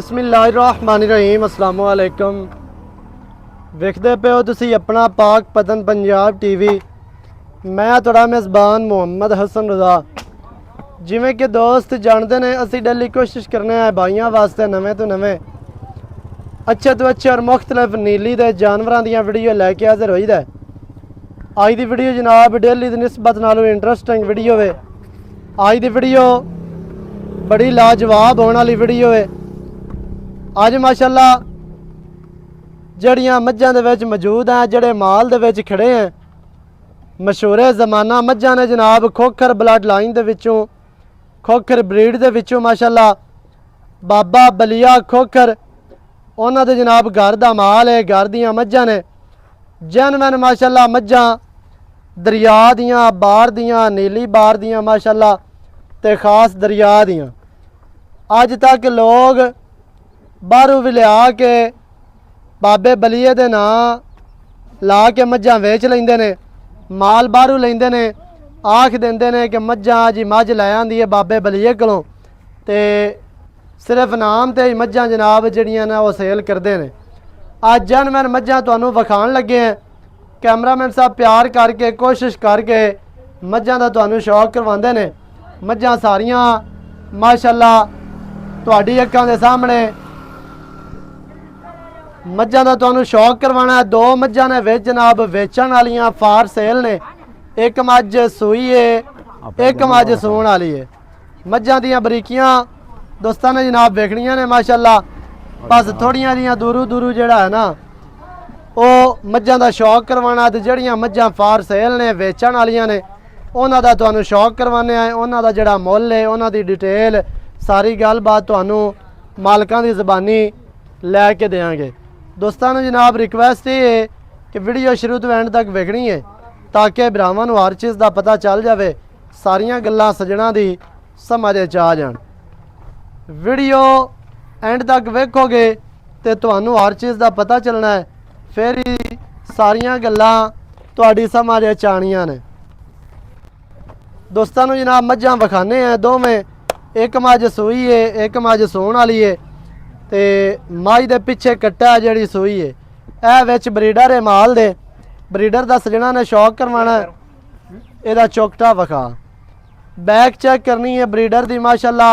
बिस्मिल्लाहिर्रहमानिर्रहीम अस्सलामु अलैकुम। वेखदे पे हो तुसी अपना पाक पतन पंजाब टीवी। मैं तुहाड़ा मेज़बान मुहम्मद हसन रज़ा। जिवें कि दोस्त जानते ने असी डेली कोशिश करने हैं भाइयों वास्ते नवें तो नवें अच्छे तो अच्छे और मुख्तलिफ नीली दे जानवरों दी वीडियो लैके हाजिर होई दा। अज दी वीडियो जनाब डेली दी निस्बत नालों इंटरस्टिंग वीडियो है। अज दी वीडियो बड़ी लाजवाब होने वाली वीडियो है। अज माशाअल्लाह जड़ियाँ मझां दे विच मौजूद हैं, जड़े माल दे विच खड़े हैं, मशहूर ज़माना मझां ने जनाब खोखर ब्लड लाइन दे विचों, खोखर ब्रीड दे विचों माशाअल्लाह बाबा बलिया खोखर उन्हां दे जनाब घर दा माल है, घर दियां मझां ने जनमन माशाअल्लाह मझां दरिया दियां बार दियां नीली बार दियां माशाअल्लाह ते खास दरिया दियां। अज तक लोग बाहरों भी लिया के बाबे बलिए दे नां ला के मझां वेच लेंदे ने, माल बाहरों लेंदे ने, आख देंदे ने कि मझां जी मझ लै आंदी है बाबे बलिए कोलों ते सिर्फ नाम ते मझां जनाब जड़ियां ने वो सेल करते हैं। अज जनमैन मझां तुहानूं विखाण लगे हैं। कैमरामैन साहब प्यार करके कोशिश करके मझां दा तुहानूं शौक करवांदे ने। मझां सारियां माशाअल्लाह तुहाडी अक्खां दे सामने मझां दा तुहानूं शौक करवाना है। दो मझां ने विच जनाब वेचण वालियां फार सेल ने। एक मझ सूई है, एक मझ सूण वाली है। मझां दियां बरीकियां दोस्तां ने जनाब वेखणियां ने माशाअल्लाह। बस थोड़ियां जिहियां दूरों दूरों जिहड़ा है ना वो मझां दा शौक करवाना ते जड़ियां मझां फार सेल ने वेचण वालियां ने उन्हां दा तुहानूं शौक करवाने आए। उन्हां दा जिहड़ा मुੱਲ है उन्हां दी डिटेल सारी गलबात तुहानूं मालकां दी ज़बानी लैके देंगे। दोस्तों ने जनाब रिक्वेस्ट ये है कि वीडियो शुरू तो एंड तक वेखनी है ताकि भरावां नूं हर चीज़ का पता चल जाए, सारियां गल्लां सज्जणां दी समझ आ जाण। वीडियो एंड तक वेखोगे तो तुहानूं हर चीज़ का पता चलना है, फिर ही सारियां गल्लां तुहाडी समझ आणियां ने। दोस्तों ने जनाब मझां विखाने हैं दोवें, एक मझ सूई है, एक मझ सूण वाली है ते मझ दे पिछे कट्टा जिहड़ी सूई है। यह विच ब्रीडर है माल दे, ब्रीडर दा सजना ने शौक करवाना है। इहदा चौकटा विखा, बैक चेक करनी है ब्रीडर दी माशाअल्लाह।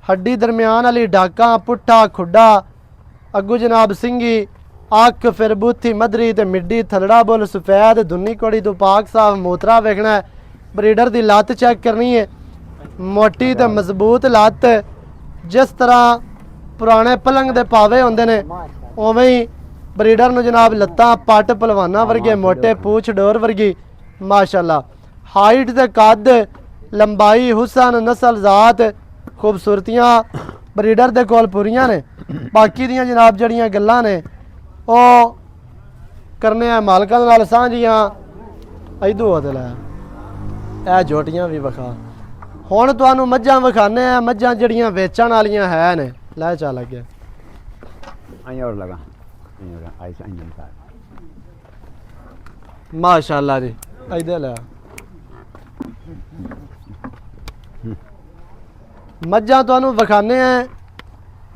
हड्डी दरम्यान वाली डाका पुट्ठा खुड्डा अगू जनाब सिंगी अख फिर बूथी मदरी ते मिड्डी थलड़ा बुल सफेद धुन्नी कोड़ी तो पाक साफ मोतरा वेखना है। ब्रीडर दी लत्त चेक करनी है, मोटी ते मजबूत लत्त, जिस तरह पुराने पलंग दे पावे होंदे ने उवें ही ब्रीडर नूं जनाब लत्तां पट पलवाना वर्गे मोटे पूछ डोर वर्गी माशाअल्लाह। हाइट ते कद लंबाई हुसन नस्ल जात खूबसूरतियां ब्रीडर दे कोल पूरियां ने। बाकी दियां जनाब जड़ियां गल्लां ने वो करने आ मालकां दे नाल सांझियां। इधू होते लै ए जोटियां भी विखा। हुण तुहानूं मझां विखाने आ, मझां जड़ियां वेचण वालियां है ने। लै चल अगे और लगा माशाअल्लाह जी। इधर लै मझां तुहानूं विखाने हैं।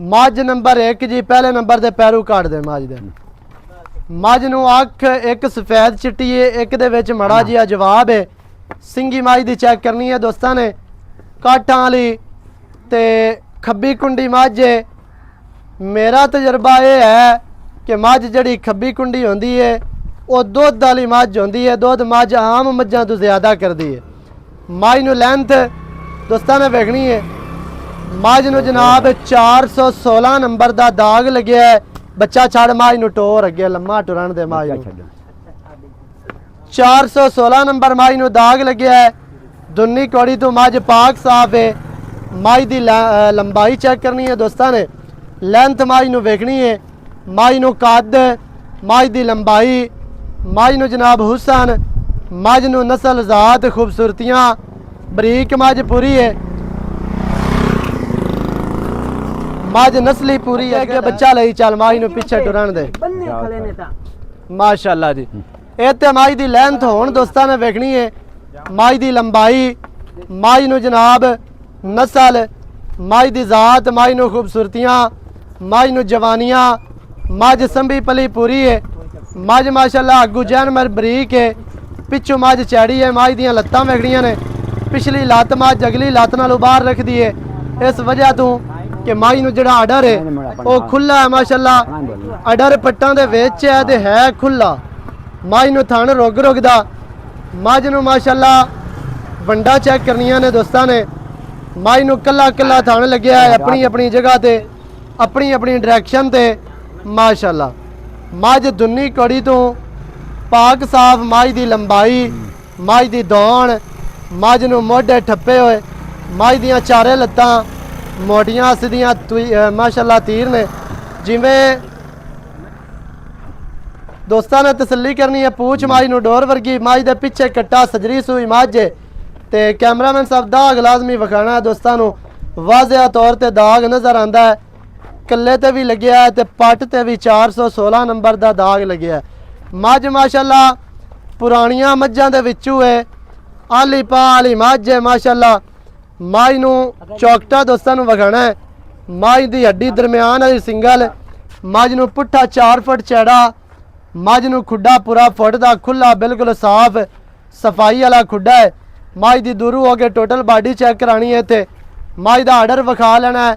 मझ नंबर 1 जी, पहले नंबर दे पैरू काट दे मझ दे। मझ नूं अख एक सफेद चिट्टी है, एक दे विच मड़ा जिहा जवाब है। सिंगी मझ दी चेक करनी है दोस्तां ने। काठां वाली ते खब्बी कुंडी मझ है। मेरा तजर्बा यह है कि मझ जड़ी खब्बी कुंडी होंदी है वो दुध वाली मझ होंदी है। दुध मझ आम मझां तो ज़्यादा करती है। मझ नूं लेंथ दोस्तां ने वेखनी है। मझ नूं जनाब 416 नंबर का दाग लग्या है। बच्चा छड़ मझ नूं टोर अगे लम्मा टुरन दे। मझ नूं 416 नंबर मझ नूं दाग लग्या है। दुन्नी कौड़ी तो मझ पाक साफ है। मझ की लंबाई चेक करनी है दोस्तां ने। लेंथ मझ नूं वेखनी है। मझ नूं कद, मझ की लंबाई, मझ नूं जनाब हुसन, मझ नूं नस्ल जात खूबसूरतियां बरीक मझ पूरी है। मझ नस्ली पूरी है कि बच्चा लई चल मझ नूं पिछे टुरन दे माशाअल्लाह जी। ये तो मझ की लेंथ होण दोस्तां ने वेखनी है। मझ की लंबाई, मझ नूं जनाब नस्ल ਮਾਝ ਦੀ ਜ਼ਾਤ, ਮਾਝ ਨੂੰ ਖੂਬਸੂਰਤੀਆਂ, ਮਾਝ ਨੂੰ ਜਵਾਨੀਆਂ, ਮੱਝ ਸੰਭੀ ਪਲੀ ਪੂਰੀ ਹੈ। ਮੱਝ ਮਾਸ਼ਾਅੱਲਾ ਅੱਗੂ ਜੈਨਮਰ ਬਰੀਕ ਹੈ, ਪਿੱਛੋਂ ਮੱਝ ਚੈੜੀ ਹੈ। ਮੱਝ ਦੀਆਂ ਲੱਤਾਂ ਵੇਖੜੀਆਂ ਨੇ, ਪਿਛਲੀ ਲੱਤ ਮੱਝ ਅਗਲੀ ਲੱਤ ਨਾਲੋਂ ਬਾਹਰ ਰੱਖਦੀ ਹੈ, ਇਸ ਵਜ੍ਹਾ ਤੋਂ ਕਿ ਮੱਝ ਨੂੰ ਜਿਹੜਾ ਆਰਡਰ ਹੈ ਉਹ ਖੁੱਲਾ ਹੈ ਮਾਸ਼ਾਅੱਲਾ। ਆਰਡਰ ਪੱਟਾਂ ਦੇ ਵਿੱਚ ਹੈ ਤੇ ਹੈ ਖੁੱਲਾ। ਮੱਝ ਨੂੰ ਥਣ ਰੁਕ ਦਾ। ਮੱਝ ਨੂੰ ਮਾਸ਼ਾਅੱਲਾ ਵੰਡਾ ਚੈੱਕ ਕਰਨੀਆਂ ਨੇ ਦੋਸਤਾਂ ਨੇ। ਮੱਝ ਨੂੰ ਕੱਲਾ ਕੱਲਾ ਥਣ ਲੱਗਿਆ ਹੈ ਆਪਣੀ ਆਪਣੀ ਜਗ੍ਹਾ ਤੇ, ਆਪਣੀ ਆਪਣੀ ਡਾਇਰੈਕਸ਼ਨ ਤੇ ਮਾਸ਼ਾਅੱਲਾ। ਮੱਝ ਦੁੰਨੀ ਕੜੀ ਤੋਂ ਪਾਕ ਸਾਫ, ਮੱਝ ਦੀ ਲੰਬਾਈ, ਮੱਝ ਦੀ ਦੌਣ, ਮੱਝ ਨੂੰ ਮੋਢੇ ਠੱਪੇ ਹੋਏ, ਮੱਝ ਦੀਆਂ ਚਾਰੇ ਲੱਤਾਂ ਮੋਟੀਆਂ ਸਿੱਧੀਆਂ ਮਾਸ਼ਾਅੱਲਾ ਤੀਰ ਨੇ। ਜਿਵੇਂ ਦੋਸਤਾਂ ਨੇ ਤਸੱਲੀ ਕਰਨੀ ਹੈ, ਪੂਛ ਮੱਝ ਨੂੰ ਡੋਰ ਵਰਗੀ, ਮੱਝ ਦੇ ਪਿੱਛੇ ਕੱਟਾ ਸਜਰੀ ਸੂਈ ਮੱਝ ਹੈ। ਤੇ ਕੈਮਰਾਮੈਨ ਸਾਹਿਬ ਦਾਗ ਲਾਜ਼ਮੀ ਵਿਖਾਣਾ ਹੈ ਦੋਸਤਾਂ ਨੂੰ, ਵਾਜ਼ਿਆ ਤੌਰ ਤੇ ਦਾਗ ਨਜ਼ਰ ਆਂਦਾ ਹੈ। ਕੱਲੇ ਤੇ ਵੀ ਲੱਗਿਆ ਹੈ ਤੇ ਪੱਟ ਤੇ ਵੀ 416 ਨੰਬਰ ਦਾ ਦਾਗ ਲੱਗਿਆ ਹੈ। ਮੱਝ ਮਾਸ਼ਾਅੱਲਾ ਪੁਰਾਣੀਆਂ ਮੱਝਾਂ ਦੇ ਵਿੱਚੋਂ ਹੈ, ਆਲੀ ਪਾ ਵਾਲੀ ਮੱਝ ਹੈ ਮਾਸ਼ਾਅੱਲਾ। ਮੱਝ ਨੂੰ ਚੌਕਟਾ ਦੋਸਤਾਂ ਨੂੰ ਵਿਖਾਣਾ ਹੈ। ਮੱਝ ਦੀ ਹੱਡੀ ਦਰਮਿਆਨ ਵਾਲੀ ਸਿੰਗਲ, ਮੱਝ ਨੂੰ ਪੁੱਠਾ 4 ਫੁੱਟ ਚੌੜਾ, ਮੱਝ ਨੂੰ ਖੁੱਡਾ ਪੂਰਾ ਫੁੱਟ ਦਾ ਖੁੱਲਾ, ਬਿਲਕੁਲ ਸਾਫ਼ ਸਫਾਈ ਵਾਲਾ ਖੁੱਡਾ ਹੈ। ਮੱਝ ਦੀ ਦੂਰੂ ਹੋ ਕੇ ਟੋਟਲ ਬਾਡੀ ਚੈੱਕ ਕਰਾਣੀ ਹੈ ਤੇ ਮੱਝ ਦਾ ਆਰਡਰ ਵਿਖਾ ਲੈਣਾ ਹੈ।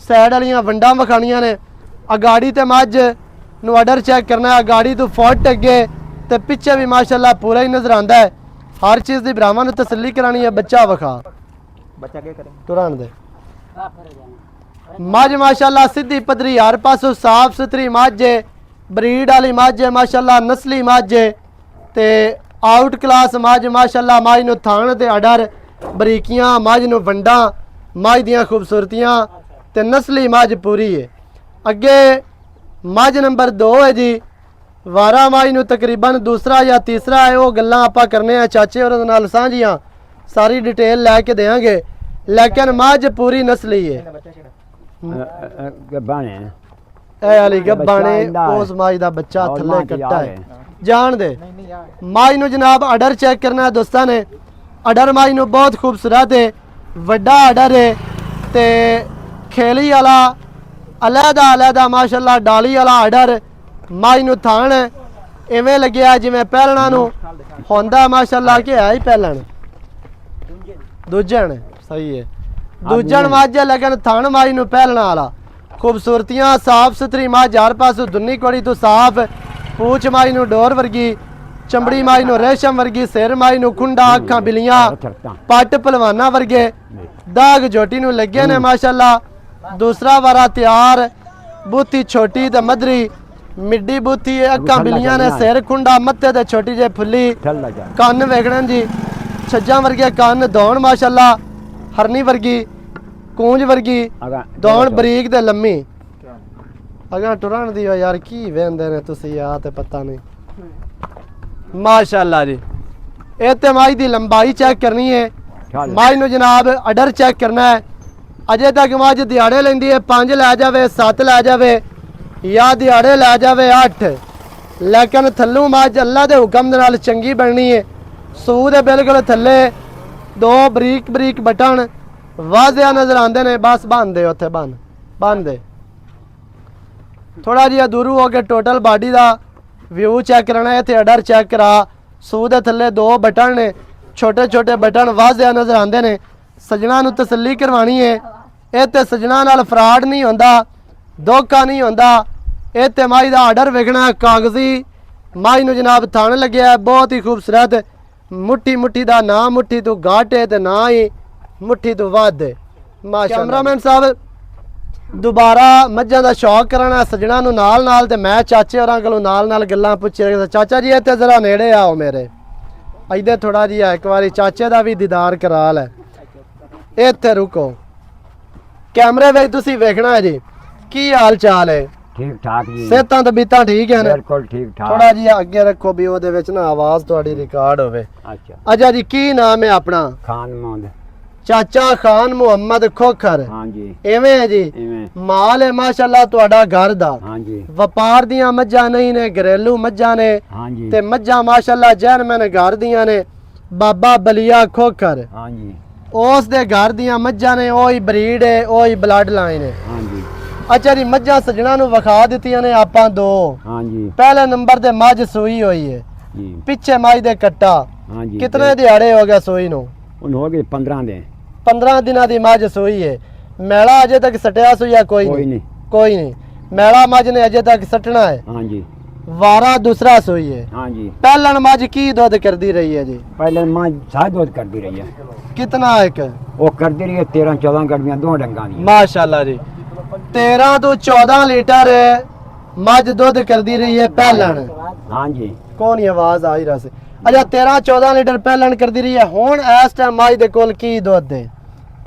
ਸਾਈਡ ਵਾਲੀਆਂ ਵੰਡਾਂ ਵਿਖਾਣੀਆਂ ਨੇ। ਅਗਾੜੀ ਤੇ ਮੱਝ ਨੂੰ ਆਰਡਰ ਚੈੱਕ ਕਰਨਾ ਹੈ। ਅਗਾੜੀ ਤੋਂ ਫੁੱਟ ਅੱਗੇ ਤੇ ਪਿੱਛੇ ਵੀ ਮਾਸ਼ਾਅੱਲਾ ਪੂਰਾ ਹੀ ਨਜ਼ਰ ਆਂਦਾ ਹੈ। ਹਰ ਚੀਜ਼ ਦੀ ਭਰਾਵਾਂ ਨੂੰ ਤਸੱਲੀ ਕਰਾਣੀ ਹੈ। ਬੱਚਾ ਵਿਖਾ, ਬੱਚਾ ਕੀ ਕਰੇ ਤੁਰਨ ਦੇ। ਮੱਝ ਮਾਸ਼ਾਅੱਲਾ ਸਿੱਧੀ ਪੱਧਰੀ, ਹਰ ਪਾਸੋਂ ਸਾਫ ਸੁਥਰੀ ਮੱਝ ਹੈ, ਬਰੀਡ ਵਾਲੀ ਮੱਝ ਹੈ ਮਾਸ਼ਾਅੱਲਾ, ਨਸਲੀ ਮੱਝ ਹੈ ਤੇ ਆਊਟ ਕਲਾਸ ਮੱਝ ਮਾਸ਼ਾਅੱਲਾ। ਮੱਝ ਨੂੰ ਥਣ ਤੇ ਆਰਡਰ, ਬਰੀਕੀਆਂ, ਮੱਝ ਨੂੰ ਵੰਡਾਂ, ਮੱਝ ਦੀਆਂ ਖੂਬਸੂਰਤੀਆਂ ਤੇ ਨਸਲੀ ਮੱਝ ਪੂਰੀ ਹੈ। ਅੱਗੇ ਮੱਝ ਨੰਬਰ 2 ਹੈ ਜੀ, ਵਾਰਾ ਮੱਝ ਨੂੰ ਤਕਰੀਬਨ ਦੂਸਰਾ ਜਾਂ ਤੀਸਰਾ ਹੈ। ਉਹ ਗੱਲਾਂ ਆਪਾਂ ਕਰਨੇ ਆ ਚਾਚੇ ਉਹਨਾਂ ਨਾਲ ਸਾਂਝੀਆਂ, ਸਾਰੀ ਡਿਟੇਲ ਲੈ ਕੇ ਦੇਵਾਂਗੇ। ਲੇਕਿਨ ਮੱਝ ਪੂਰੀ ਨਸਲੀ ਹੈ। ਗੱਬਾਣੇ ਇਹ ਵਾਲੀ ਗੱਬਾਣੇ ਉਸ ਮੱਝ ਦਾ ਬੱਚਾ ਥੱਲੇ ਕੱਟਾ ਹੈ। ਜਾਣ ਦੇ। ਮੱਝ ਨੂੰ ਜਨਾਬ ਆਰਡਰ ਚੈੱਕ ਕਰਨਾ ਦੋਸਤਾਂ ਨੇ। ਆਰਡਰ ਮੱਝ ਨੂੰ ਬਹੁਤ ਖੂਬਸੂਰਤ ਹੈ, ਵੱਡਾ ਆਰਡਰ ਹੈ ਤੇ ਖੇਲੀ ਵਾਲਾ ਅਲੱਦਾ ਮਾਸ਼ਾਅੱਲਾ ਡਾਲੀ ਵਾਲਾ ਆਰਡਰ। ਮੱਝ ਨੂੰ ਥਣ ਇਵੇਂ ਲੱਗਿਆ ਜਿਵੇਂ ਪਹਿਲਣਾ ਨੂੰ ਹੁੰਦਾ ਮਾਸ਼ਾਅੱਲਾ ਕਿ ਹੈ ਹੀ ਪਹਿਲਣ, ਦੂਜਣ ਸਹੀ ਹੈ, ਦੂਜਣ ਮੱਝ ਲਗਨ ਥਣ ਮੱਝ ਨੂੰ ਪਹਿਲਣਾ ਵਾਲਾ। ਖੂਬਸੂਰਤੀਆਂ, ਸਾਫ ਸੁਥਰੀ ਮੱਝ, ਹਰ ਪਾਸੋਂ ਦੁੰਨੀ ਕੋੜੀ ਤੋਂ ਸਾਫ, ਪੂਛ ਮੱਝ ਨੂੰ ਡੋਰ ਵਰਗੀ, ਚਮੜੀ ਮੱਝ ਨੂੰ ਰੇਸ਼ਮ ਵਰਗੀ, ਸਿਰ ਮੱਝ ਨੂੰ ਖੁੰਡਾ, ਅੱਖਾਂ ਬਿਲੀਆਂ, ਪੱਟ ਪਹਿਲਵਾਨਾਂ ਵਰਗੇ, ਦਾਗ ਜੋਟੀ ਨੂੰ ਲੱਗੇ ਨੇ ਮਾਸ਼ਾਅੱਲਾ। ਦੂਸਰਾ ਵਾਰਾ ਤਿਆਰ, ਬੂਥੀ ਛੋਟੀ ਤੇ ਮਧਰੀ, ਮਿੱਡੀ ਬੂਥੀ ਹੈ, ਅੱਖਾਂ ਬਿਲੀਆਂ ਨੇ, ਸਿਰ ਖੁੰਡਾ, ਮੱਥੇ ਤੇ ਛੋਟੀ ਜਿਹੀ ਫੁੱਲੀ, ਕੰਨ ਵੇਖਣ ਜੀ ਛੱਜਾਂ ਵਰਗੇ ਕੰਨ, ਦੌਣ ਮਾਸ਼ਾਅੱਲਾ ਹਰਨੀ ਵਰਗੀ, ਕੂੰਜ ਵਰਗੀ ਦੌਣ, ਬਰੀਕ ਤੇ ਲੰਮੀ। ਅਗਾ ਟੁਰਨ ਦੀ ਯਾਰ ਕੀ ਵੇਂਦੇ ਨੇ ਤੁਸੀਂ, ਆ ਤੇ ਪਤਾ ਨਹੀਂ ਮਾਸ਼ਾਅੱਲਾ ਜੀ। ਇਹ ਤੇ ਮੱਝ ਦੀ ਲੰਬਾਈ ਚੈੱਕ ਕਰਨੀ ਹੈ। ਮੱਝ ਨੂੰ ਜਨਾਬ ਆਰਡਰ ਚੈੱਕ ਕਰਨਾ ਹੈ। ਅਜੇ ਤੱਕ ਮੱਝ ਦਿਹਾੜੇ ਲੈਂਦੀ ਹੈ, 5 ਲੈ ਜਾਵੇ, 7 ਲੈ ਜਾਵੇ ਜਾਂ ਦਿਹਾੜੇ ਲੈ ਜਾਵੇ 8, ਲੇਕਿਨ ਥੱਲੋਂ ਮੱਝ ਅੱਲਾ ਦੇ ਹੁਕਮ ਦੇ ਨਾਲ ਚੰਗੀ ਬਣਨੀ ਹੈ। ਸੂਹ ਦੇ ਬਿਲਕੁਲ ਥੱਲੇ 2 ਬਰੀਕ ਬਰੀਕ ਬਟਨ ਵਾਜ਼ਿਆ ਨਜ਼ਰ ਆਉਂਦੇ ਨੇ। ਬਸ ਬੰਨ ਦੇ, ਉੱਥੇ ਬੰਨ ਦੇ। ਥੋੜਾ ਜਿਹਾ ਦੂਰੂ ਹੋ ਕੇ ਟੋਟਲ ਬਾਡੀ ਦਾ ਵਿਊ ਚੈੱਕ ਕਰਨਾ ਹੈ। ਇੱਥੇ ਆਰਡਰ ਚੈੱਕ ਕਰਾ, ਸੂਹ ਦੇ ਥੱਲੇ 2 ਬਟਨ ਨੇ, ਛੋਟੇ ਛੋਟੇ ਬਟਨ ਵਾਜ਼ਿਆ ਨਜ਼ਰ ਆਉਂਦੇ ਨੇ। ਸਜਣਾ ਨੂੰ ਤਸੱਲੀ ਕਰਵਾਣੀ ਹੈ। ਇਹ ਤੇ ਸਜਣਾ ਨਾਲ ਫਰਾਡ ਨਹੀਂ ਹੁੰਦਾ, ਧੋਖਾ ਨਹੀਂ ਹੁੰਦਾ। ਇਹ ਤੇ ਮੱਝ ਦਾ ਆਰਡਰ ਵੇਖਣਾ, ਕਾਗਜ਼ੀ ਮੱਝ ਨੂੰ ਜਨਾਬ ਥਣ ਲੱਗਿਆ, ਬਹੁਤ ਹੀ ਖੂਬਸੂਰਤ, ਮੁੱਠੀ ਦਾ, ਨਾ ਮੁੱਠੀ ਤੋਂ ਘੱਟ ਹੈ ਤੇ ਨਾ ਹੀ ਮੁੱਠੀ ਤੋਂ ਵੱਧ ਹੈ ਮਾਸ਼ਾਅੱਲਾ। ਕੈਮਰਾਮੈਨ ਸਾਹਿਬ ਦੁਬਾਰਾ ਮੱਝਾਂ ਦਾ ਸ਼ੌਕ ਕਰਨਾ ਸਜਣਾ ਨੂੰ ਨਾਲ ਤੇ ਮੈਂ ਚਾਚੇ ਹੋਰਾਂ ਕੋਲੋਂ ਨਾਲ ਗੱਲਾਂ ਪੁੱਛੇ। ਚਾਚਾ ਜੀ ਇੱਥੇ ਜ਼ਰਾ ਨੇੜੇ ਆਓ ਮੇਰੇ, ਇੱਧਰ ਥੋੜਾ ਜਿਹਾ ਇੱਕ ਵਾਰੀ ਚਾਚੇ ਦਾ ਵੀ ਦੀਦਾਰ ਕਰਾ ਲੈ। ਇੱਥੇ ਰੁਕੋ, ਕੈਮਰੇ ਵਿੱਚ ਤੁਸੀਂ ਵੇਖਣਾ ਹੈ ਜੀ। ਕੀ ਹਾਲ ਚਾਲ ਹੈ? ਠੀਕ ਠਾਕ ਜੀ, ਸਿਹਤਾਂ ਤਬੀਅਤਾਂ ਠੀਕ ਹਨ? ਬਿਲਕੁਲ ਠੀਕ ਠਾਕ। ਥੋੜਾ ਜਿਹਾ ਅੱਗੇ ਰੱਖੋ ਵੀ ਉਹਦੇ ਵਿੱਚ ਨਾ ਆਵਾਜ਼ ਤੁਹਾਡੀ ਰਿਕਾਰਡ ਹੋਵੇ। ਅੱਛਾ ਅੱਛਾ ਜੀ, ਕੀ ਨਾਮ ਹੈ ਆਪਣਾ? ਖਾਨ ਮੁਹੰਮਦ। ਚਾਚਾ ਖਾਨ ਮੁਹੰਮਦ ਖੋਖਰ। ਹਾਂਜੀ ਐਵੇਂ ਹੈ ਜੀ। ਇਵੇਂ ਮਾਲ ਹੈ ਮਾਸ਼ਾਅੱਲਾ ਤੁਹਾਡਾ ਘਰ ਦਾ? ਹਾਂਜੀ। ਵਪਾਰ ਦੀਆਂ ਮੱਝਾਂ ਨਹੀਂ ਨੇ, ਘਰੇਲੂ ਮੱਝਾਂ ਨੇ? ਹਾਂਜੀ। ਤੇ ਮੱਝਾਂ ਮਾਸ਼ਾਅੱਲਾ ਜੈਨਮਨ ਘਰ ਦੀਆਂ ਨੇ। ਬਾਬਾ ਬਲੀਆ ਖੋਖਰ। ਹਾਂਜੀ। ਉਸ ਦੇ ਘਰ ਦੀਆਂ ਮੱਝਾਂ ਨੇ ਉਹੀ ਬਰੀਡ ਹੈ ਉਹੀ ਬਲੱਡ ਲਾਈਨ ਹੈ। ਹਾਂਜੀ ਅੱਛਾ ਜੀ ਮੱਝਾਂ ਸੱਜਣਾ ਨੂੰ ਵਿਖਾ ਦਿੱਤੀਆਂ ਨੇ ਆਪਾਂ ਦੋ। ਹਾਂਜੀ ਪਹਿਲੇ ਨੰਬਰ ਤੇ ਮੱਝ ਸੂਈ ਹੋਈ ਹੈ, ਜੀ ਪਿੱਛੇ ਮੱਝ ਦੇ ਕੱਟਾ। ਹਾਂਜੀ ਕਿਤਨੇ ਦਿਹਾੜੇ ਹੋ ਗਏ ਸੂਈ ਨੂੰ? ਹੁਣ ਹੋ ਗਏ 15 ਦੇ 15 ਦਿਨਾਂ ਦੀ ਮੱਝ ਸੂਈ ਹੈ। ਮੈਲਾ ਅਜੇ ਤੱਕ ਸਟਿਆ ਸੂਈਆ ਕੋਈ ਨਹੀਂ? ਕੋਈ ਨਹੀਂ। ਮੈਲਾ ਮੱਝ ਨੇ ਅਜੇ ਤੱਕ ਸੱਟਣਾ ਹੈ। ਹਾਂਜੀ ਵਾਰਾ ਦੂਸਰਾ ਸੂਈ ਹੈ। ਹਾਂਜੀ ਪਹਿਲਣ ਮੱਝ ਕੀ ਦੁੱਧ ਕਰਦੀ ਰਹੀ ਹੈ ਜੀ? ਪਹਿਲੇ ਮਾਂ ਸਾਹ ਦੁੱਧ ਕਰਦੀ ਰਹੀ ਹੈ, ਕਿਤਨਾ ਇੱਕ? ਉਹ ਕਰਦੀ ਰਹੀ ਹੈ 13 14 ਗੜੀਆਂ ਦੋ ਡੰਗਾਂ ਦੀਆਂ। ਮਾਸ਼ਾਅੱਲਾ ਜੀ 13 ਤੋਂ 14 ਲੀਟਰ ਮੱਝ ਦੁੱਧ ਕਰਦੀ ਰਹੀ ਹੈ ਪਹਿਲਣ। ਹਾਂਜੀ ਕੌਣ ਹੀ ਆਵਾਜ਼ ਆ ਹੀ ਰਹਾ ਸੀ। ਅੱਛਾ 13 14 ਲੀਟਰ ਪਹਿਲਣ ਕਰਦੀ ਰਹੀ ਹੈ। ਹੁਣ ਇਸ ਟਾਈਮ ਮੱਝ ਦੇ ਕੋਲ ਕੀ ਦੁੱਧ ਹੈ?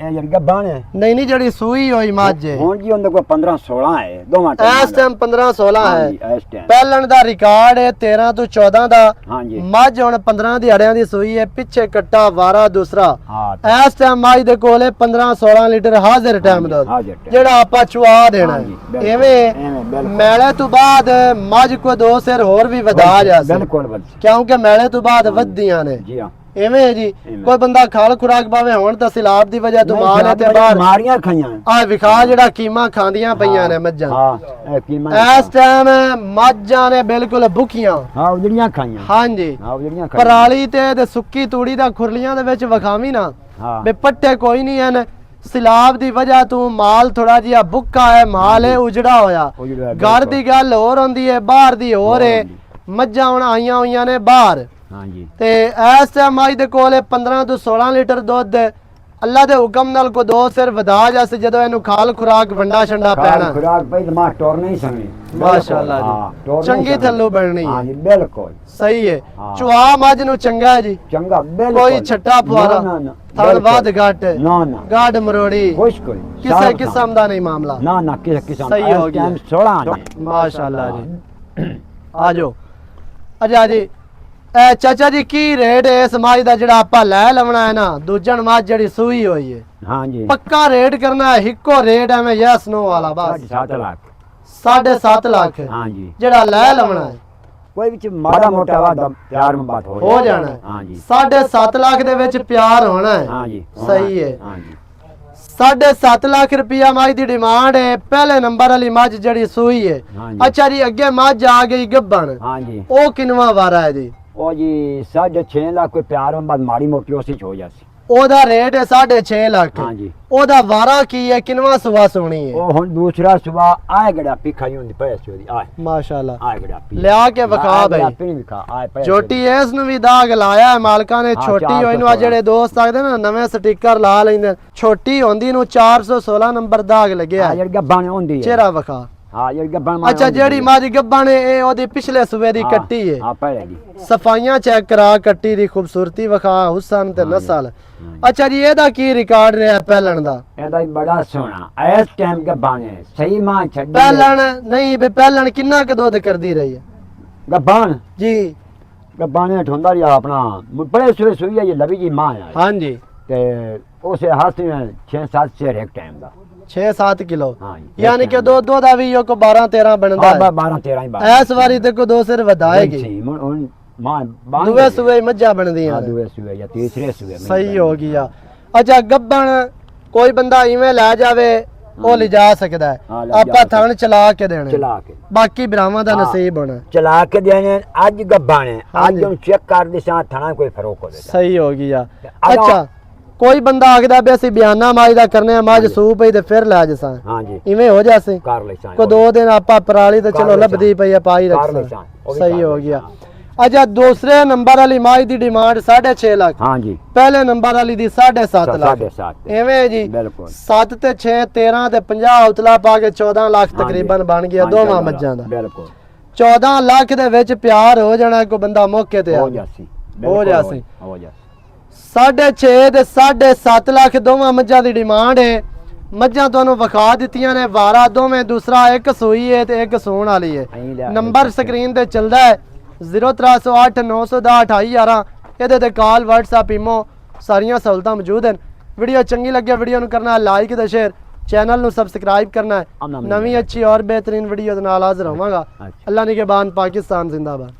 ਇਹ ਜਿਹੜੀ ਗੱਬਾਂ ਨੇ ਨਹੀਂ ਜਿਹੜੀ ਸੂਈ ਹੋਈ ਮੱਝ ਹੈ ਹੁਣ ਜੀ ਉਹਦੇ ਕੋਲ 15 16 ਹੈ ਦੋਵਾਂ ਇਸ ਟਾਈਮ 15 16 ਹੈ। ਇਸ ਟਾਈਮ ਪਹਿਲਣ ਦਾ ਰਿਕਾਰਡ ਹੈ 13 ਤੋਂ 14 ਦਾ। ਹਾਂਜੀ ਮੱਝ ਹੁਣ 15 ਦਿਹਾੜਿਆਂ ਦੀ ਸੂਈ ਹੈ, ਪਿੱਛੇ ਕੱਟਾ ਵਾਰਾ ਦੂਸਰਾ। ਹਾਂ ਇਸ ਟਾਈਮ ਮੱਝ ਦੇ ਕੋਲ ਹੈ 15 16 ਲੀਟਰ ਹਾਜ਼ਰ ਟਾਈਮ ਦੁੱਧ, ਹਾਜ਼ਰ ਟਾਈਮ। ਜਿਹੜਾ ਆਪਾਂ ਚੁਆ ਦੇਣਾ ਹਾਂਜੀ, ਹੈ। ਬਿਲਕੁਲ, ਐਵੇਂ ਬਿਲਕੁਲ। ਮੈਲੇ ਤੋਂ ਬਾਅਦ ਮੱਝ ਕੋ ਦੋ ਸਿਰ ਹੋਰ ਵੀ ਵਧਾ ਜਾ ਸੀ, ਬਿਲਕੁਲ ਬਿਲਕੁਲ ਕਿਉਂਕਿ ਮੈਲੇ ਤੋਂ ਬਾਅਦ ਵੱਧਦੀਆਂ ਨੇ। ਜੀ ਹਾਂ ਐਵੇਂ ਹੈ ਜੀ ਕੋਈ ਬੰਦਾ ਖਾਲ ਖੁਰਾਕ ਪਾਵੇ ਹੁਣ ਤਾਂ ਸਿਲਾਬ ਦੀ ਵਜ੍ਹਾ ਤੋਂ ਮਾਲ ਹੈ ਤੇ ਬਾਹਰ ਮਾਰੀਆਂ ਖਾਈਆਂ ਆ ਵਿਖਾ ਜਿਹੜਾ ਕੀਮਾ ਖਾਂਦੀਆਂ ਪਈਆਂ ਨੇ ਮੱਝਾਂ। ਹਾਂ ਇਹ ਕੀਮਾ ਇਸ ਟਾਈਮ ਮੱਝਾਂ ਨੇ ਬਿਲਕੁਲ ਭੁੱਖੀਆਂ। ਹਾਂ ਉਜੜੀਆਂ ਖਾਈਆਂ। ਹਾਂਜੀ ਹਾਂ ਉਜੜੀਆਂ ਖਾਈਆਂ। ਪਰਾਲੀ ਤੇ ਸੁੱਕੀ ਤੂੜੀ ਦਾ ਖੁਰਲੀਆਂ ਦੇ ਵਿੱਚ ਵਿਖਾਵੀ ਨਾ ਹਾਂ ਬੇ ਪੱਟੇ ਕੋਈ ਨਹੀਂ ਹਨ। ਸਿਲਾਬ ਦੀ ਵਜ੍ਹਾ ਤੋਂ ਮਾਲ ਥੋੜਾ ਜਿਹਾ ਭੁੱਖਾ ਹੈ, ਮਾਲ ਹੈ ਉਜੜਾ ਹੋਇਆ। ਉਜੜਿਆ ਘਰ ਦੀ ਗੱਲ ਹੋਰ ਹੁੰਦੀ ਹੈ, ਬਾਹਰ ਦੀ ਹੋਰ ਹੈ। ਮੱਝਾਂ ਹੁਣ ਆਈਆਂ ਹੋਈਆਂ ਨੇ ਬਾਹਰ ਹਾਂਜੀ ਤੇ ਇਸ ਟਾਈਮ ਮੱਝ ਦੇ ਕੋਲ 15 ਤੋਂ 16 ਲੀਟਰ ਦੁੱਧ ਅੱਲਾ ਦੇ ਹੁਕਮ ਨਾਲ ਕੋ ਦੋ ਸਿਰ ਵਧਾ ਜਾਸੇ ਜਦੋਂ ਇਹਨੂੰ ਖਾਲ ਖੁਰਾਕ ਵੰਡਾ ਛੰਡਾ ਪੈਣਾ। ਖੁਰਾਕ ਪਈ ਦਿਮਾਗ ਟੋਰ ਨਹੀਂ ਸਮਝੀ ਮਾਸ਼ਾਅੱਲਾ ਜੀ ਚੰਗੀ ਥੱਲੂ ਬਣਨੀ ਹੈ। ਹਾਂਜੀ ਬਿਲਕੁਲ ਸਹੀ ਹੈ। ਚੁਆ ਮੱਝ ਨੂੰ ਚੰਗਾ ਹੈ ਜੀ, ਚੰਗਾ ਬਿਲਕੁਲ ਕੋਈ ਛੱਟਾ ਫੁਆਰਾ ਥਣ ਵੱਧ ਘੱਟ ਨਾ ਨਾ ਗਾੜ ਮਰੋੜੀ ਖੁਸ਼ ਕੋਈ ਕਿਸੇ ਕਿਸਮ ਦਾ ਨਹੀਂ ਮਾਮਲਾ। ਨਾ ਨਾ ਕਿਸੇ ਕਿਸਮ ਸਹੀ ਹੋ ਗਿਆ। 16 ਨੇ ਮਾਸ਼ਾਅੱਲਾ ਜੀ ਆਜੋ। ਅੱਛਾ ਜੀ ਇਹ ਚਾਚਾ ਜੀ ਕੀ ਰੇਟ ਹੈ ਇਸ ਮੱਝ ਦਾ ਜਿਹੜਾ ਆਪਾਂ ਲੈ ਲਵਣਾ ਹੈ ਨਾ ਦੂਜਣ ਮੱਝ ਜਿਹੜੀ ਸੂਈ ਹੋਈ ਹੈ? ਹਾਂਜੀ ਪੱਕਾ ਰੇਟ ਕਰਨਾ ਹੈ, ਇੱਕੋ ਰੇਟ ਐਵੇਂ ਯੈਸ ਨੋ ਵਾਲਾ ਬਸ 7 ਲੱਖ 7.5 ਲੱਖ ਹਾਂਜੀ ਜਿਹੜਾ ਲੈ ਲਵਣਾ ਹੈ ਕੋਈ ਵਿੱਚ ਮਾੜਾ ਮੋਟਾ ਵਾਦਾ ਪਿਆਰ ਮੁਹੱਬਤ ਹੋ ਜਾਣਾ ਹੈ। ਹਾਂਜੀ 7.5 ਲੱਖ ਦੇ ਵਿੱਚ ਪਿਆਰ ਹੋਣਾ ਹੈ। ਹਾਂਜੀ ਸਹੀ ਹੈ। ਹਾਂਜੀ 7.5 ਲੱਖ ਰੁਪਇਆ ਮੱਝ ਦੀ ਡਿਮਾਂਡ ਹੈ। ਪਹਿਲੇ ਨੰਬਰ ਵਾਲੀ ਮੱਝ ਜਿਹੜੀ ਸੂਈ ਹੈ। ਹਾਂਜੀ। ਅੱਛਾ ਜੀ ਅੱਗੇ ਮੱਝ ਆ ਗਈ ਗੱਭਣ, ਹਾਂਜੀ ਉਹ ਕਿੰਨਵਾ ਵਾਰਾ ਹੈ ਜੀ? ਉਹ ਜੀ 6.5 ਲੱਖ ਕੋਈ ਪਿਆਰ ਮੁਹੱਬਤ ਮਾੜੀ ਮੋਟੀ ਉਸੇ ਚ ਹੋ ਜਾਸੀ। ਉਹਦਾ ਰੇਟ ਹੈ 6.5 ਲੱਖ। ਹਾਂਜੀ ਉਹਦਾ ਵਾਰਾ ਕੀ ਹੈ, ਕਿੰਨਵਾ ਸੁਵਾ ਸੋਣੀ ਹੈ? ਉਹ ਹੁਣ ਦੂਸਰਾ ਸੁਬਹ ਆਏ ਗੜਾ ਪਿਖਾਈ ਹੁੰਦੀ ਪਈ ਸੀ ਉਹਦੀ ਆਏ ਮਾਸ਼ਾਅੱਲਾ ਆਏ ਗੜਾ ਪੀ ਲਿਆ ਕੇ ਵਿਖਾ ਬਈ। ਆਪਣੀ ਵਿਖਾ ਆਏ ਪਏ ਛੋਟੀ ਇਸ ਨੂੰ ਵੀ ਦਾਗ ਲਾਇਆ ਹੈ ਮਾਲਕਾਂ ਨੇ। ਹਾਂ, ਛੋਟੀ ਹੋਈ ਨੂੰ ਆ ਜਿਹੜੇ ਦੋਸਤ ਆਖਦੇ ਨਾ ਨਵੇਂ ਸਟicker ਲਾ ਲੈਂਦੇ, ਛੋਟੀ ਹੁੰਦੀ ਨੂੰ 416 ਨੰਬਰ ਦਾਗ ਲੱਗਿਆ। ਆ ਜਿਹੜੀ ਗੱਬਾਂ ਨੇ ਹੁੰਦੀ ਹੈ ਚਿਹਰਾ ਵਿਖਾ। ਹਾਂ ਜਿਹੜੀ ਗੱਬਾਂ ਅੱਛਾ ਜਿਹੜੀ ਮੱਝ ਗੱਬਾਂ ਨੇ ਇਹ ਉਹਦੀ ਪਿਛਲੇ ਸੂਬੇ ਦੀ ਕੱਟੀ ਹੈ। ਹਾਂ ਪਹਿਲੇ ਦੀ ਸਫਾਈਆਂ ਚੈੱਕ ਕਰਾ ਕੱਟੀ ਦੀ ਖੂਬਸੂਰਤੀ ਵਿਖਾ, ਹੁਸਨ ਤੇ ਨਸਲ। ਅੱਛਾ ਜੀ ਇਹਦਾ ਕੀ ਰਿਕਾਰਡ ਰਿਹਾ ਪਹਿਲਣ ਦਾ? ਇਹਦਾ ਵੀ ਬੜਾ ਸੋਹਣਾ ਇਸ ਟਾਈਮ ਗੱਬਾਂ ਨੇ ਸਹੀ ਮਾਂ ਛੱਡੀ ਪਹਿਲਣ ਨਹੀਂ ਬੇ ਪਹਿਲਣ ਕਿੰਨਾ ਕੁ ਦੁੱਧ ਕਰਦੀ ਰਹੀ ਹੈ ਗੱਬਾਂ ਜੀ? ਗੱਬਾਂ ਨੇ ਠੋਂਦਾ ਰਿਹਾ ਆਪਣਾ ਬੜੇ ਸੂਏ ਸੂਈ ਹੈ ਇਹ ਲਵੀ ਜੀ ਮਾਂ ਹੈ ਹਾਂਜੀ ਤੇ ਉਸੇ ਹੱਥ ਵਿੱਚ 6-7 ਸਿਰ ਇੱਕ ਟਾਈਮ ਦਾ 6-7 ਕਿਲੋ ਹਾਂਜੀ ਯਾਨੀ ਕਿ ਦੋ ਦਾ ਵੀ ਉਹ ਕੋ 12-13 ਬਣਦਾ ਹੈ। 12-13 ਹੀ ਬਾਤ ਇਸ ਵਾਰੀ ਤੇ ਕੋ ਦੋ ਸਿਰ ਵਧਾਏਗੀ। ਹੁਣ ਮਾਂ ਦੂਏ ਸੂਏ ਮੱਝਾਂ ਬਣਦੀਆਂ ਨੇ। ਦੂਏ ਸੂਏ ਜਾਂ ਤੀਸਰੇ ਸੂਏ ਸਹੀ ਹੋ ਗਿਆ। ਅੱਛਾ ਗੱਬਣ ਕੋਈ ਬੰਦਾ ਇਵੇਂ ਲੈ ਜਾਵੇ ਉਹ ਲਿਜਾ ਸਕਦਾ ਹੈ, ਹਾਂ, ਲਿਜਾ ਆਪਾਂ ਥਣ ਚਲਾ ਕੇ ਦੇਣੇ, ਚਲਾ ਕੇ ਬਾਕੀ ਭਰਾਵਾਂ ਦਾ ਨਸੀਬ ਹੋਣਾ। ਚਲਾ ਕੇ ਦੇਣੇ ਅੱਜ ਗੱਬਾਂ ਨੇ ਹਾਂਜੀ। ਅੱਜ ਨੂੰ ਚੈੱਕ ਕਰ ਦਿਸਾਂ ਥਣਾ ਕੋਈ ਫਰਕ ਹੋ ਜਾਏ। ਸਹੀ ਹੋ ਗਿਆ। ਅਗਾਂਹ- ਅੱਛਾ ਕੋਈ ਬੰਦਾ ਆਖਦਾ ਵੀ ਅਸੀਂ ਬਿਆਨਾ ਮਾਜ ਦਾ ਕਰਨੇ ਆ, ਮੱਝ ਸੂ ਪਈ ਤੇ ਫਿਰ ਲੈ ਜਸਾਂ, ਹਾਂਜੀ ਇਵੇਂ ਹੋ ਜਾਸੇ ਕਰ ਲੈ ਸਾਂ ਕੋ 2 ਦਿਨ ਆਪਾਂ ਪਰਾਲੀ ਤੇ ਕਰ ਚਲੋ ਲੈ ਲੱਭਦੀ ਪਈ ਆ ਪਾਈ ਕਰ ਲੈ ਰੱਖਾਂ। ਸਾਂ, ਉਹ ਵੀ ਸਹੀ ਕਰ ਹੋ ਲੈ ਗਿਆ। ਸਾਂ। ਅੱਛਾ ਦੂਸਰੇ ਨੰਬਰ ਵਾਲੀ ਮਾਜ ਦੀ ਡਿਮਾਂਡ 6.5 ਲੱਖ, ਹਾਂਜੀ ਪਹਿਲੇ ਨੰਬਰ ਵਾਲੀ ਦੀ 7.5 ਲੱਖ। 7.5 ਐਵੇਂ ਜੀ ਬਿਲਕੁਲ 7 ਤੇ 6 13 ਤੇ 50 ਉਤਲਾ ਪਾ ਕੇ 14 ਲੱਖ ਤਕਰੀਬਨ ਬਣ ਗਿਆ ਦੋਵਾਂ ਮੱਝਾਂ ਦਾ। ਬਿਲਕੁਲ 14 ਲੱਖ ਦੇ ਵਿੱਚ ਪਿਆਰ ਹੋ ਜਾਣਾ, ਕੋਈ ਬੰਦਾ ਮੌਕੇ ਤੇ ਹੋ ਆ ਜਾਸੀ ਹੋ ਜਾਸੀ। ਹੋ ਜਾਸੀ 6.5 ਤੇ 7.5 ਲੱਖ ਦੋਵਾਂ ਮੱਝਾਂ ਦੀ ਡਿਮਾਂਡ ਹੈ। ਮੱਝਾਂ ਤੁਹਾਨੂੰ ਵਿਖਾ ਦਿੱਤੀਆਂ ਨੇ, ਵਾਰਾ ਦੋਵੇਂ, ਦੂਸਰਾ ਇੱਕ ਸੂਈ ਹੈ ਤੇ ਇੱਕ ਸੂਣ ਵਾਲੀ ਹੈ। ਨੰਬਰ ਸਕਰੀਨ ਤੇ ਚੱਲਦਾ ਹੈ 0308 910 2811। ਇਹਦੇ ਤੇ ਕਾਲ WhatsApp ਈਮੋ ਸਾਰੀਆਂ ਸਹੂਲਤਾਂ ਮੌਜੂਦ ਹਨ। ਵੀਡੀਓ ਚੰਗੀ ਲੱਗੇ ਵੀਡੀਓ ਨੂੰ ਕਰਨਾ ਲਾਈਕ ਤੇ ਸ਼ੇਅਰ, ਚੈਨਲ ਨੂੰ ਸਬਸਕ੍ਰਾਈਬ ਕਰਨਾ ਹੈ। ਨਵੀਂ ਅੱਛੀ ਔਰ ਬਿਹਤਰੀਨ ਵੀਡੀਓ ਦੇ ਨਾਲ ਹਾਜ਼ਰ ਹੋਵਾਂਗਾ। ਅੱਲਾ ਨਿਗਹਿਬਾਨ, ਪਾਕਿस्तान जिंदाबाद।